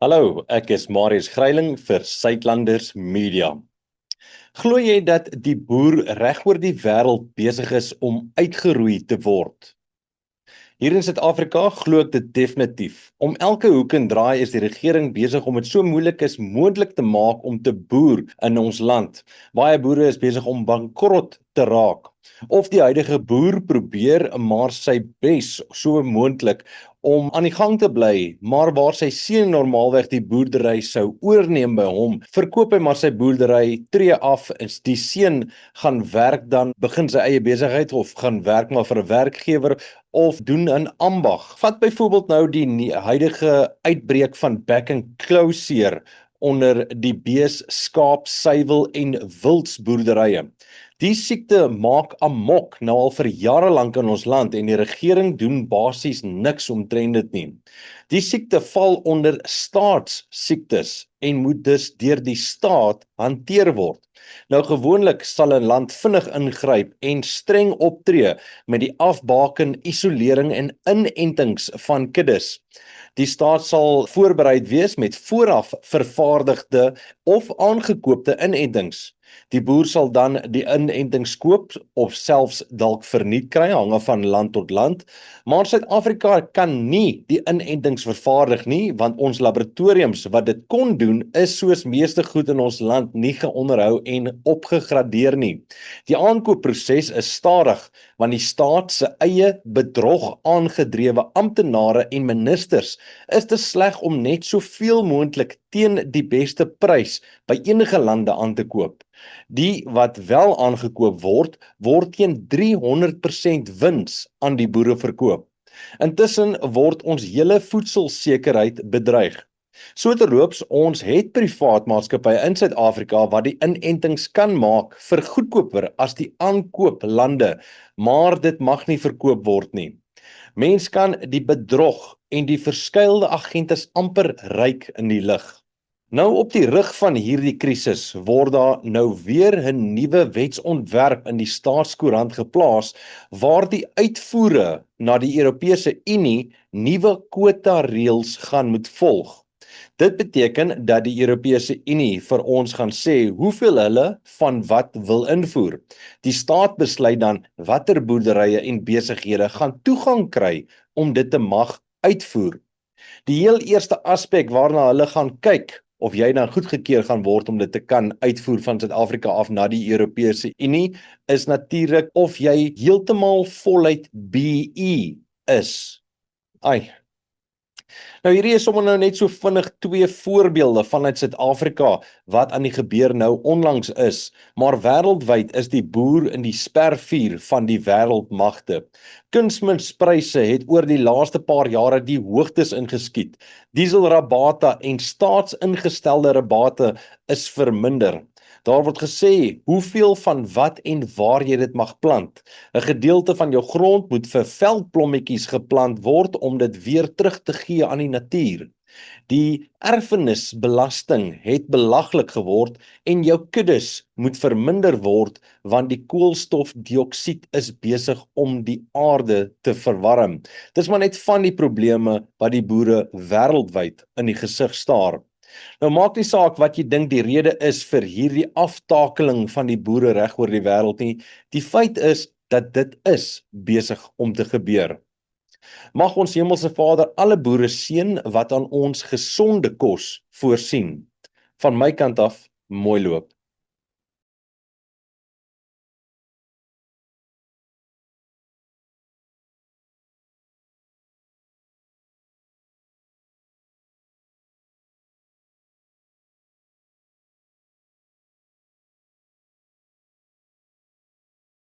Hallo, ek is Marius Gryiling vir Suidlanders Media. Glo jy dat die boer regoor die wêreld besig is om uitgeroei te word? Hier in Suid-Afrika glo ek dit definitief. Om elke hoek en draai is die regering besig om dit so moeilik as moontlik te maak om te boer in ons land. Baie boere is besig om bankrot te raak. Of die huidige boer probeer maar sy bes so moontlik om aan die gang te bly, maar waar sy seun normaalweg die boerdery sou oorneem by hom, verkoop hy maar sy boerdery, tree af, is die seun gaan werk dan begin sy eie besigheid of gaan werk maar vir 'n werkgewer of doen 'n ambag. Vat byvoorbeeld nou die huidige uitbreek van back and claw seer onder die bees, skaap, suiwel en wildsboerderye. Die siekte maak amok nou al vir jare lank in ons land en die regering doen basies niks omtrent dit nie. Die siekte val onder staatssiektes en moet dus deur die staat hanteer word. Nou gewoonlik sal 'n land vinnig ingryp en streng optree met die afbaken, isolering en inentings van kuddes. Die staat sal voorbereid wees met vooraf vervaardigde of aangekoopte inentings. Die boer sal dan die inentings koop of selfs dalk verniet kry, hang af van land tot land. Maar Suid-Afrika kan nie die inentings vervaardig nie, want ons laboratoriums wat dit kon doen, is soos meeste goed in ons land nie geonderhou en opgegradeer nie. Die aankoopproses is stadig, want die staat se eie bedrog aangedrewe amptenare en ministers is te sleg om net soveel moontlik teen die beste prys by enige lande aan te koop. Die wat wel aangekoop word, word teen 300% wins aan die boere verkoop. Intussen word ons hele voedselsekerheid bedreig. So terloops, ons het privaat maatskappye in Suid-Afrika wat die inentings kan maak vir goedkoper as die aankooplande, maar dit mag nie verkoop word nie. Mens kan die bedrog en die verskuilde agentes amper ryk in die lug. Nou op die rug van hierdie krisis word daar nou weer 'n nuwe wetsontwerp in die Staatskoerant geplaas waar die uitvoere na die Europese Unie nuwe kwota reëls gaan moet volg. Dit beteken dat die Europese Unie vir ons gaan sê hoeveel hulle van wat wil invoer. Die staat besluit dan watter boerderye en besighede gaan toegang kry om dit te mag uitvoer. Die heel eerste aspek waarna hulle gaan kyk of jy dan goedgekeur gaan word om dit te kan uitvoer van Suid-Afrika af na die Europese Unie, is natuurlik of jy heeltemal voluit BE is. Nou hierdie is sommer nou net so vinnig twee voorbeelde vanuit Suid-Afrika wat aan die gebeur nou onlangs is, maar wêreldwyd is die boer in die spervuur van die wêreldmagte. Kunsmispryse het oor die laaste paar jare die hoogtes ingeskiet. Dieselrabate en staatsingestelde rabate is verminder. Daar word gesê hoeveel van wat en waar jy dit mag plant. 'n Gedeelte van jou grond moet vir veldblommetjies geplant word om dit weer terug te gee aan die natuur. Die erfenisbelasting het belaglik geword en jou kuddes moet verminder word want die koolstofdioksied is besig om die aarde te verwarm. Dis maar net van die probleme wat die boere wêreldwyd in die gesig staar. Nou maak nie saak wat jy dink die rede is vir hierdie aftakeling van die boere reg oor die wêreld nie. Die feit is dat dit is besig om te gebeur. Mag ons Hemelse Vader alle boere seën wat aan ons gesonde kos voorsien. Van my kant af, mooi loop.